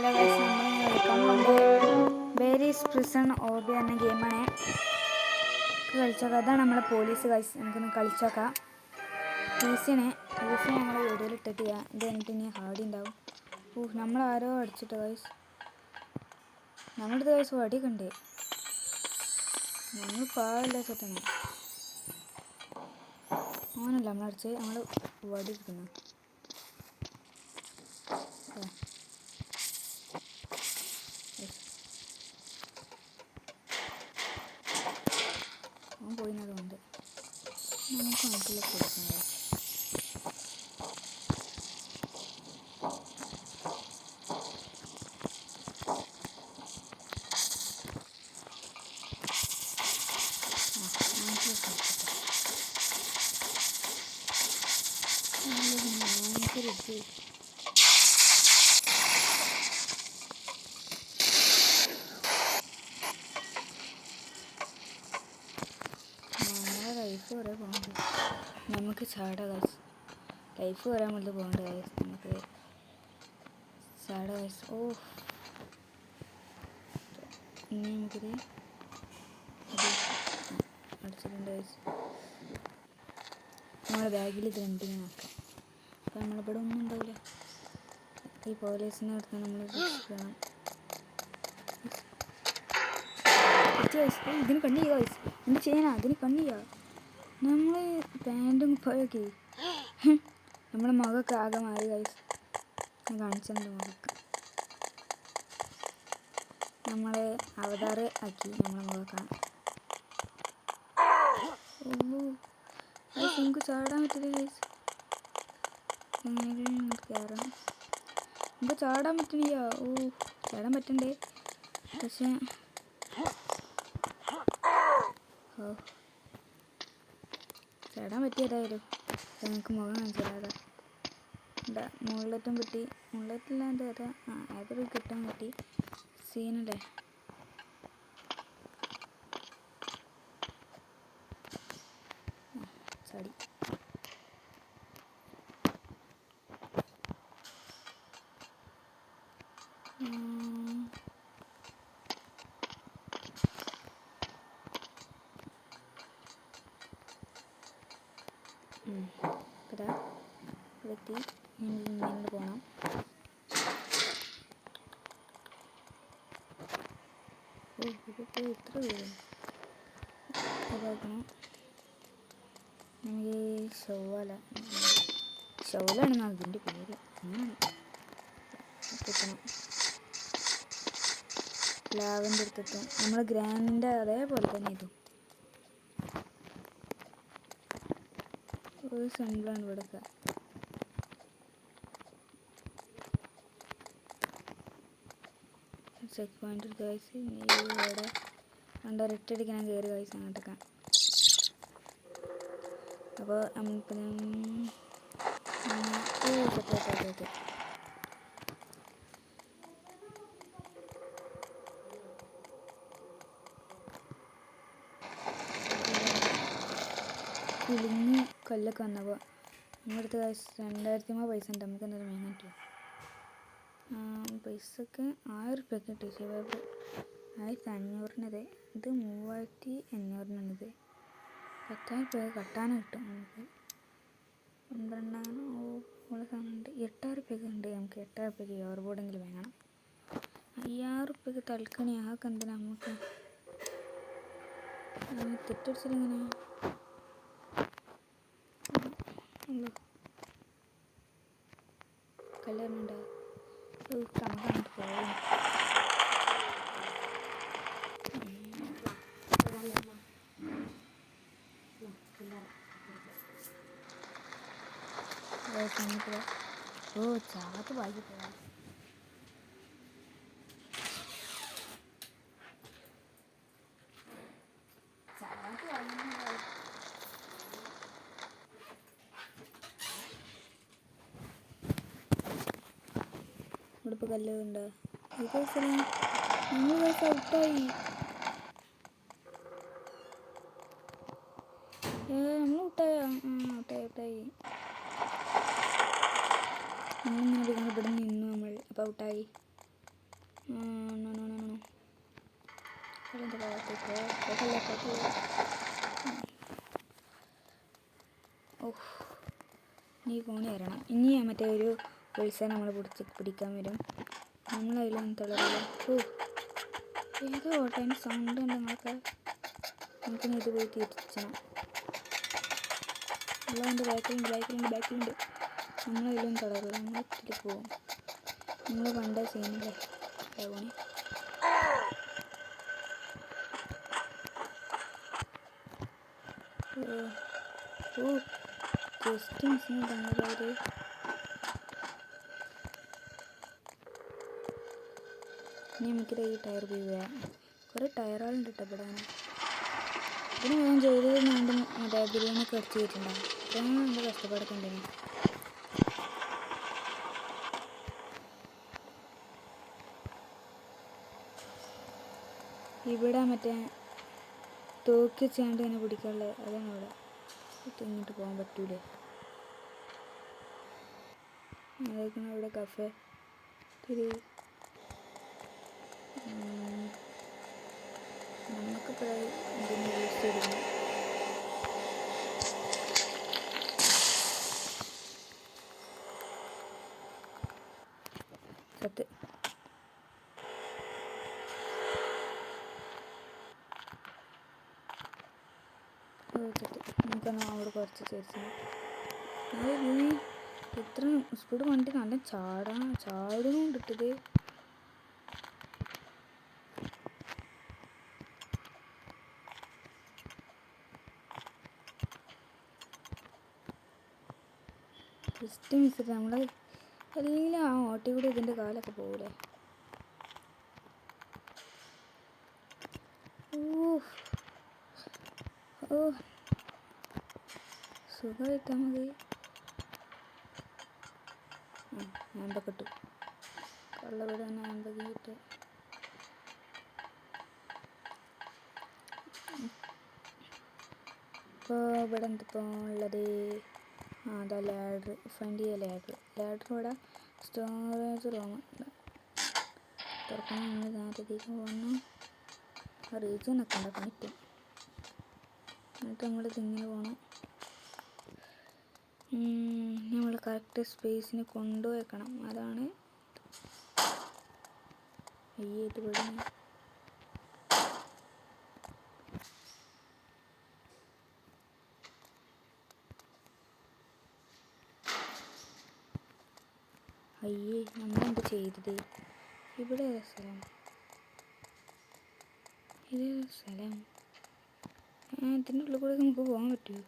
Hello guys, നമ്മളിങ്ങനെ കളിക്കാൻ പോകുന്നത് ബേരീസ് പ്രിസൺ ഓബി എന്ന ഗെയിമാണ്. കളിച്ചോക്കാം. അതാണ് നമ്മളെ പോലീസ് ഗൈസ്. നമുക്കൊന്ന് കളിച്ചോക്കാം. ഈസിനെ ഞങ്ങൾ വീഡിയോയിൽ ഇട്ടിട്ട് ചെയ്യാം. ഇത് കഴിഞ്ഞിട്ട് ഇനി ഹാർഡി ഉണ്ടാവും. നമ്മളാരോ അടിച്ചിട്ട് ഗൈസ്. നമ്മുടെ ഗൈസ് വടിയൊക്കെ ഉണ്ട്. നമ്മൾ പാടില്ല ചേട്ടനെ. അങ്ങനല്ല നമ്മളടിച്ച് നമ്മൾ വടി എടുക്കുന്നു. അവൻ പോയിന്നതുകൊണ്ട് നമുക്ക് നാട്ടിൽ കൊടുക്കുന്നത്. ലൈഫ് കുറേ പോകുന്നുണ്ട്. നമുക്ക് ചാട ഗൈസ്. ലൈഫ് വരാൻ വേണ്ടി പോകണ്ട ഗൈസ്. നമുക്ക് ചാട ഗൈസ്. ഇനി നമുക്കിത് അടിച്ചിട്ടുണ്ട് ഗൈസ്. നമ്മുടെ ബാഗിൽ ഇത് രണ്ടിങ്ങനെ ആക്കാം. അപ്പം നമ്മളിവിടെ ഒന്നും ഉണ്ടാവില്ല. ഈ പോലീസിനെ എടുത്ത് നമ്മൾ വേണം. ഇതിന് കണ്ണിയ ഗൈസ്. എന്ത് ചെയ്യാനാ? അതിന് കണ്ണിയ. നമ്മൾ പാൻറ്റും കുപ്പായൊക്കെ നമ്മുടെ മുഖമൊക്കെ ആകെ മാറി ഗൈസ്. ഞാൻ കാണിച്ചെൻ്റെ മുഖമൊക്കെ നമ്മൾ അവതാറ് ആക്കി നമ്മളെ മുഖമൊക്കെ. നമുക്ക് ചാടാൻ പറ്റില്ല ഗൈസ്. എങ്ങനെയെങ്കിലും നമുക്ക് കയറണം. നമുക്ക് ചാടാൻ പറ്റണില്ല. ചാടാൻ പറ്റണ്ടേ? പക്ഷേ ചാടാൻ പറ്റിയതായാലും നമുക്ക് മുഖം കാണിച്ചാലാ. എന്താ മുകളിലേറ്റം കിട്ടി. മുകളിലേറ്റില്ലാണ്ട് ഏതാ ഏതൊരു കിട്ടാൻ പറ്റി. സീനല്ലേ? ചാടി. ഇതാ എത്തി. ഇങ്ങനെ പോകണം. ഇതിപ്പോൾ ഇത്ര ദൂരം ഇതാക്കണം. നമുക്ക് ഷൗലാണ് അതിൻ്റെ പേര്. അങ്ങനെയാണ് കിട്ടണം. ലാവൻ്റെ അടുത്തെത്തും. നമ്മൾ ഗ്രാൻഡിൻ്റെ അതേപോലെ തന്നെ ഇതും ഒരു സിമ്പിളാണ് ഇവിടെയൊക്കെ. ചെക്ക് പോയിന്റ് എടുത്ത് കഴിച്ച് ഇവിടെ ഒരൊറ്റടിക്കാൻ കയറി കഴിച്ച് അങ്ങോട്ടൊക്കെ. അപ്പോൾ നമുക്ക് കുലുങ്ങി കൊല്ലൊക്കെ വന്നപ്പോൾ നമ്മുടെ അടുത്ത് 2000 പൈസ ഉണ്ട്. നമുക്ക് എന്തായാലും വേഗം കിട്ടും. പൈസക്ക് 1000 റുപ്യക്ക് കിട്ടി. 1500-ത്. ഇത് 3500-ത്. 10,000 റുപ്യ കട്ടാനും കിട്ടും നമുക്ക്. 12 ഉള്ള സാധനമുണ്ട്. 8000 റുപ്യക്ക് ഉണ്ട്. നമുക്ക് 8000 റുപ്യക്ക് യോർ ബോർഡെങ്കിലും വേണം. 5000 റുപ്യക്ക് തൽക്കണി. ആൾക്ക് എന്തിനാ നമുക്ക് തെറ്റടിച്ചിട്ടിങ്ങനെ കല്യാണമുണ്ടോ? കണക്കായിട്ട് പോകും. ചാത്ത് വാങ്ങി പോവാം. ഇവിടിപ്പോൾ കല്ലുണ്ടോ? ഇത് നമ്മൾ ഔട്ടായി. നമ്മൾ ഔട്ടായി. നമ്മളിങ്ങനെ ഇവിടെ നിന്ന് നിന്നു. നമ്മൾ അപ്പോൾ ഔട്ടായി. നോ നോ നോ നോ അതിൻ്റെ ഭാഗത്തേക്ക് ഓഹ് നീ ഫോണ് തരണം. ഇനി മറ്റേ ഒരു ഉത്സവം നമ്മൾ പിടിക്കാൻ വരും. നമ്മളതിലൊന്നും തളരില്ല. ഓ ഏതോ ഓട്ടതിന് സൗണ്ട് ഉണ്ട് നിങ്ങളൊക്കെ. നമുക്കിനി ഇത് പോയി തിരിച്ചണം. ഉള്ളതിൻ്റെ ബാക്കിലുണ്ട്. നമ്മളതിലൊന്നും തളരില്ല. നമ്മൾ ഇതിൽ പോകും. നമ്മൾ പണ്ടേ ചെയ്യുന്നില്ലേ പോണേ. ഓ ജസ്റ്റ് മിസ്സിന് തന്നതായത്. ഇനി നമുക്കിത് ഈ ടയർ പോയി വേണം. കുറേ ടയറുകളുണ്ട് ഇട്ടപ്പെടാൻ. ഇതിന് ഞാൻ ജോലി നാണ്ടും മറ്റേ ബിരിയാണിയൊക്കെ അടിച്ച് വെച്ചിട്ടുണ്ടാകും. ഇത്രയും നല്ല കഷ്ടപ്പാടൊക്കെ ഉണ്ടെങ്കിൽ ഇവിടെ മറ്റേ തോക്കി വെച്ചാണ്ട് തന്നെ പിടിക്കാനുള്ളത് അതാണ് ഇവിടെ. ഇങ്ങോട്ട് പോകാൻ പറ്റൂലേ. അതൊക്കെ ഇവിടെ കഫേ നമുക്കിപ്പോൾ ഇതിന് യൂസ് ചെയ്തിരുന്നു. സത്ത് നമുക്കൊന്ന് അവിടെ കുറച്ച് ചേർച്ച് ഇത്ര സ്പീഡ് വണ്ടി നല്ല ചാടുകൊണ്ടിട്ടത്. ജസ്റ്റ് മിസ്സിട്ട് നമ്മൾ എല്ലാം ആ ഓട്ടി കൂടി ഇതിൻ്റെ കാലൊക്കെ പോകൂലേ. ഓ സുഖമായിട്ടാൽ മതി. ആമ്പൊക്കെ ഇട്ടു കള്ളവിടെ തന്നെ ആമ്പൊക്കെ ഇട്ട്. ഇപ്പോൾ ഇവിടെ എന്തിപ്പോൾ ഉള്ളത്? അതാ ലാഡർ. ഫൈൻഡ് ചെയ്യുക ലാഡർ ഇവിടെ സ്റ്റോറേജ് റൂം തുറക്കണം. നമ്മൾ നേരത്തേക്ക് പോകണം. ആ റീജിയനൊക്കെ ഉണ്ടാക്കാൻ പറ്റും. എന്നിട്ട് നമ്മളിതിങ്ങനെ പോകണം. നമ്മൾ കറക്റ്റ് സ്പേസിന് കൊണ്ടുവയ്ക്കണം. അതാണ് ഇത് പെടുന്നത്. നമ്മളെന്ത് ചെയ്തത്? ഇവിടെ സ്ഥലം ഇതിൻ്റെ ഉള്ളിൽ കൂടെ നമുക്ക് പോകാൻ പറ്റുമോ?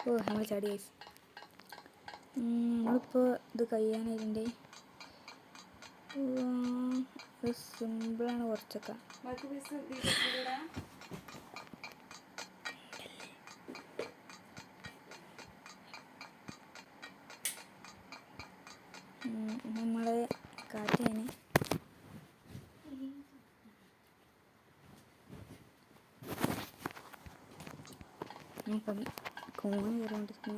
ഓ നമ്മൾ ചാടി ഐസ്. നമ്മളിപ്പോൾ ഇത് കഴിയാനായിട്ടുണ്ട്. സിമ്പിളാണ് കുറച്ചൊക്കെ. നമ്മൾ കാറ്റാണ് അപ്പം കോണ് കയറിക്കൊണ്ടിരിക്കുന്ന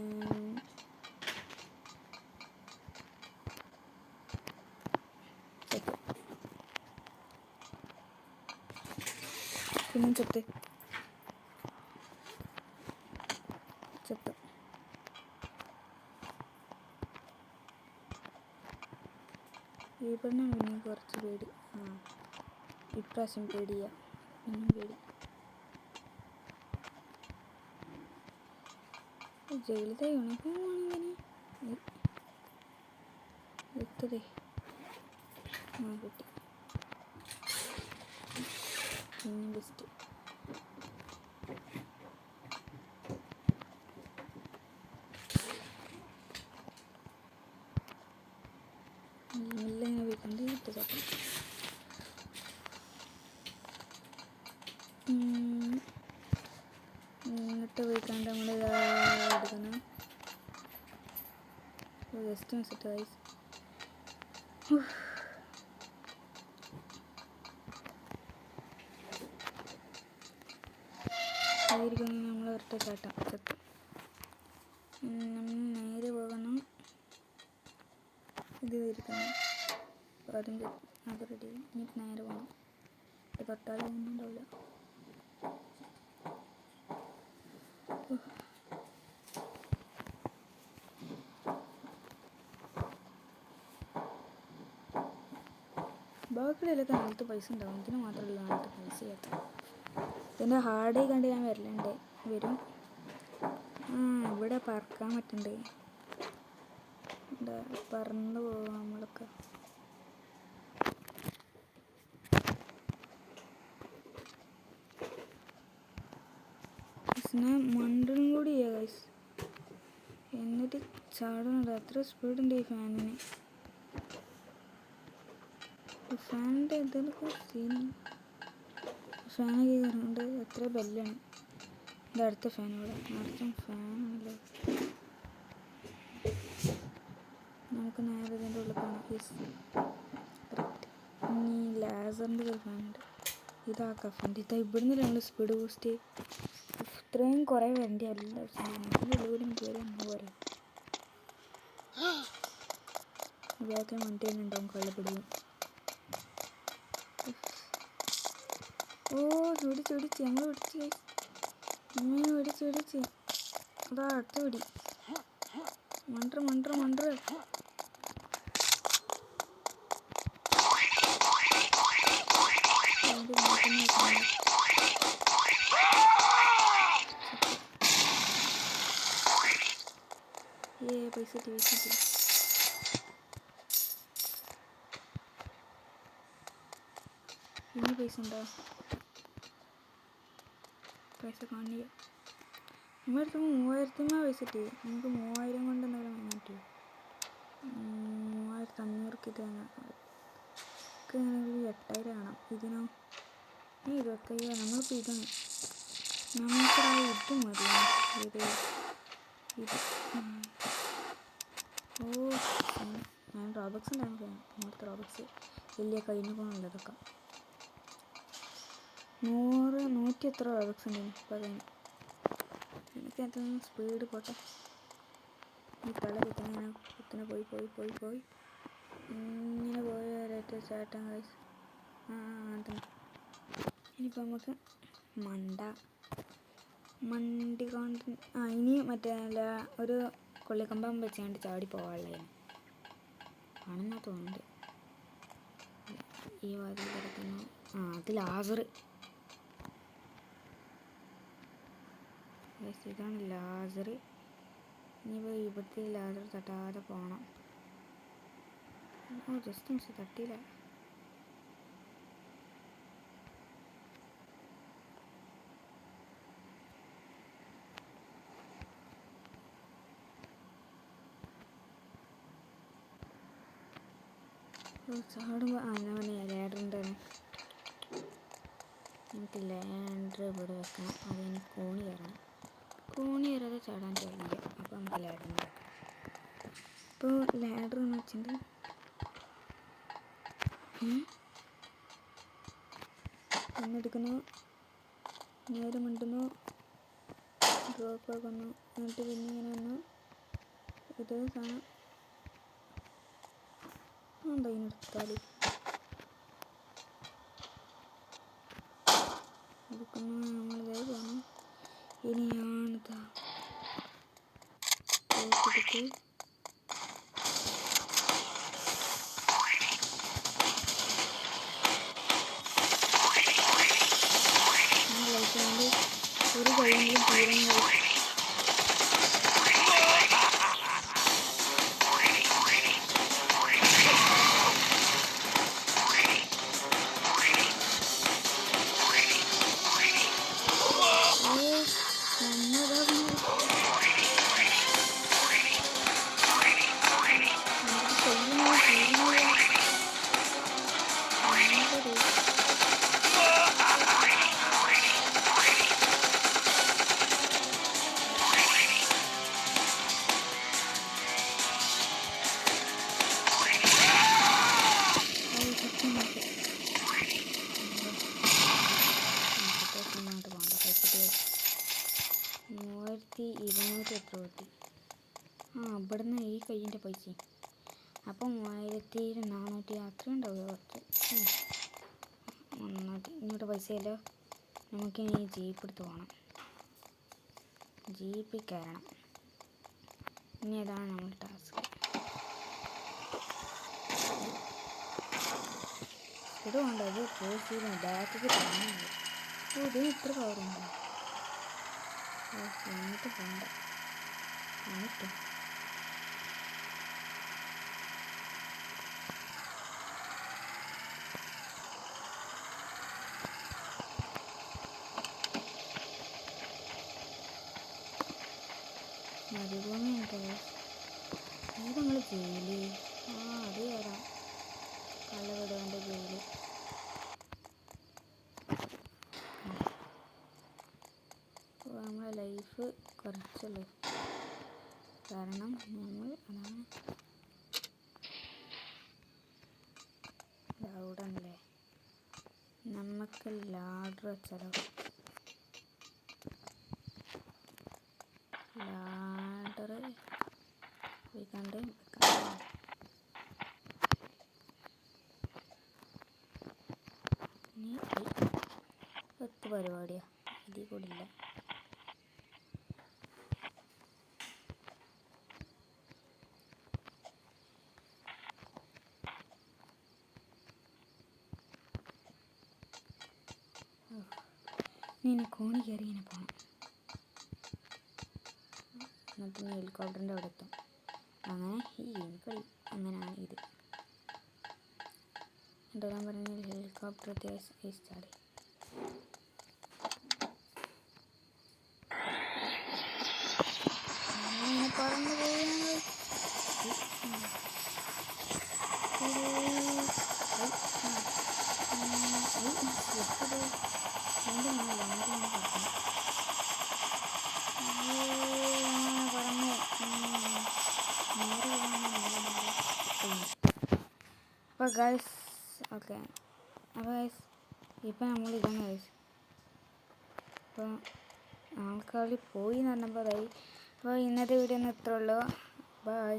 പിന്നെ ചത്ത് ഇവിടെയാണ് പിന്നെ കുറച്ച് പേടി. ഇപ്രാവശ്യം പേടിയാ. ഇന്നും പേടി. ജയിലിലെ യൂണിഫോമാണ് ഇങ്ങനെ എത്തതേ. കിട്ടി പിന്നെ ബെസ്റ്റ്. മെല്ലെ വീട്ടിൽ ഇട്ട് തട്ടും. എന്നിട്ട് പോയിക്കാണ്ട് നമ്മൾ എടുക്കണം. ജസ്റ്റ് മിസ്സിട്ട് വൈസ് അതായിരിക്കും നമ്മൾ ഒരൊറ്റ ചാട്ടം ചത്തു. നേരെ പോകുന്നു. ഇത് ഇരിക്കുന്നു ആദ്യം അത് റെഡി. ഇനി നേരെ പോകണം. തൊട്ടാലും ഒന്നും ഉണ്ടാവില്ല. ബാക്കിയുള്ളതിലൊക്കെ നാളത്തെ പൈസ ഉണ്ടാവും. ഇതിന് മാത്രമല്ല നാളത്തെ പൈസ ചെയ്യാത്ത. ഇതിൻ്റെ ഹാർഡായി കണ്ട് ഞാൻ വരും. ഇവിടെ പറക്കാൻ പറ്റണ്ടേ. പറന്ന് പോവാം നമ്മളൊക്കെ. മണ്ടനും കൂടി ചെയ്യാം ഗൈസ്. എന്നിട്ട് ചാടുന്നുണ്ട്. അത്ര സ്പീഡുണ്ട് ഈ ഫാനിന്. ഫാനിൻ്റെ എന്തൊക്കെ സീൻ. ഫാനൊക്കെ കയറുന്നുണ്ട്. എത്ര ബെല്ലാണ്. ഇത് അടുത്ത ഫാൻ. ഇവിടെ അടുത്ത ഫാനാണല്ലോ. നമുക്ക് നേരെ ഇതിൻ്റെ ഉള്ളിൽ കാണാം. കറക്റ്റ്. ഇനി ലാസറിൻ്റെ ഒരു ഫാനുണ്ട്. ഇതാ കഫിൻ്റെ. ഇതാ ഇവിടുന്ന് രണ്ട് സ്പീഡ് ബൂസ്റ്റ്. ഇത്രയും കുറേ വേണ്ടി അല്ല. ഇതിലൂടെയും കയറി ഒന്ന് പോരാ. ഇതൊക്കെ വണ്ടി തന്നെ ഉണ്ടാവും. കള്ളപ്പിടിയും. ഓ പിടിച്ച് നമ്മൾ പിടിച്ച് അതാ അടുത്ത പിടി. മണ്ടർ പൈസ ഇനി പൈസ ഉണ്ടോ? പൈസ കാണില്ല. നമ്മുടെ അടുത്ത് 3000 പൈസ കിട്ടി. നമുക്ക് 3000 കൊണ്ട് എന്തെങ്കിലും വാങ്ങാൻ പറ്റുമോ? 3500 ഇത് വാങ്ങാം. 8000 കാണാം. ഇതിനോ 25,000. നമ്മളിപ്പോൾ ഇതാണ് നമുക്കൊരു ഇത് മതി. ഇത് ഓ ഞാൻ റോബക്സ് ഉണ്ടാകും. നമ്മളത്തെ റോബക്സ് വലിയ കഴിഞ്ഞ പോകണല്ലോ. അതൊക്കെ 100 എത്ര റോബക്സ് ഉണ്ടായിരുന്നു. ഇപ്പോൾ അതിന് എനിക്ക് അതൊന്നും സ്പീഡ് പോട്ടെ. ഈ തല കുത്തനെ പോയി ഇങ്ങനെ പോയി ഒരേറ്റ ചാട്ടം കഴിച്ച് അതന്നെ. ഇനിയിപ്പോൾ നമുക്ക് മണ്ടി കൊണ്ട് ഇനി മറ്റേ ഒരു കൊള്ളിക്കമ്പം വെച്ചുകൊണ്ട് ചാടി പോകാനുള്ളതാണ് ആണെന്നാ തോന്നുന്നുണ്ട്. ഈ വാതിൽ കിടക്കുന്നു. അത് ലാസർ. ഇതാണ് ലാസർ. ഇനിയിപ്പോൾ ഇവിടുത്തെ ലാസർ തട്ടാതെ പോകണം. ജസ്റ്റ് മിസ് തട്ടിയില്ല. ചാടുമ്പോൾ ലാഡറുണ്ടാണ്. എനിക്ക് ലാഡർ ഇവിടെ വെക്കണം. അതിന് കോണി കയറാതെ ചാടാൻ കഴിയില്ല. അപ്പോൾ നമുക്ക് ലാഡർ ഉണ്ടാക്കാം. ഇപ്പോൾ ലാഡർ എന്ന് വെച്ചിട്ട് ഒന്നെടുക്കുന്നു. നേരെ മിണ്ടുന്നു. ഡ്രോപ്പ് ആക്കുന്നു. എന്നിട്ട് പിന്നെ ഇങ്ങനെ വന്നു. ഇത് സാധനം ഉണ്ടോ ഇതിനെടുത്താൽ എടുക്കുന്നു. നമ്മളിതേ പോകണം. ഇനിയാണിതാ എടുത്ത് ഒരു കൈയെങ്കിലും തീരുന്ന 3200 എത്ര കിട്ടി? ഇവിടുന്ന് ഈ കയ്യിൻ്റെ പൈസ അപ്പം 3400 അത്രയും ഉണ്ടാവുക കുറച്ച്. ഇങ്ങോട്ട് പൈസയല്ലോ. നമുക്കിനി ജീപ്പ് എടുത്ത് പോകണം. ജീപ്പിൽ കയറണം. ഇനി അതാണ് നമ്മുടെ ടാസ്ക്. ഇത് വേണ്ട, അത് പോസ്റ്റ് ബാക്കിക്ക് പോകുന്നുണ്ട്. ഇതിന് ഇത്ര പവറുണ്ടോ? എന്നിട്ട് പോകണ്ട എന്നിട്ട് മരുഭൂമി ഉണ്ടോ? ഇത് നമ്മൾ ജയില്. അത് കയറാം. കള്ളവിടേണ്ട ജയില്. നമ്മളെ ലൈഫ് കുറച്ചുള്ളൂ. കാരണം നമ്മൾ അതാണ് ലൗഡാണല്ലേ. നമുക്ക് ലാഡർ വെച്ചാലോ? ലാഡർ കണ്ട് ഇനി 10 പരിപാടിയാ, ഇതിൽ കൂടില്ല. ഇനി കോണി കയറി ഇങ്ങനെ പോകണം. എന്നിട്ട് ഹെലികോപ്റ്ററിൻ്റെ അവിടെ എത്തും. അങ്ങനെ ഈ ഗെയിം കളി അങ്ങനെയാണ് ഇത്. ഞാൻ പറഞ്ഞ ഹെലികോപ്റ്റർ സ്റ്റാർട്ട്. അങ്ങനെ പറന്നു പോവുകയാണ്. അപ്പോൾ ഗൈസ് ഓക്കെ, അപ്പോൾ ഗൈസ് ഇപ്പം നമ്മളിതാണ് ഗൈസ്. അപ്പോൾ ആൾക്കാർ പോയി എന്ന് പറഞ്ഞപ്പോൾ അപ്പോൾ ഇന്നത്തെ വീഡിയോ ഇത്രേ ഉള്ളൂ. ബൈ.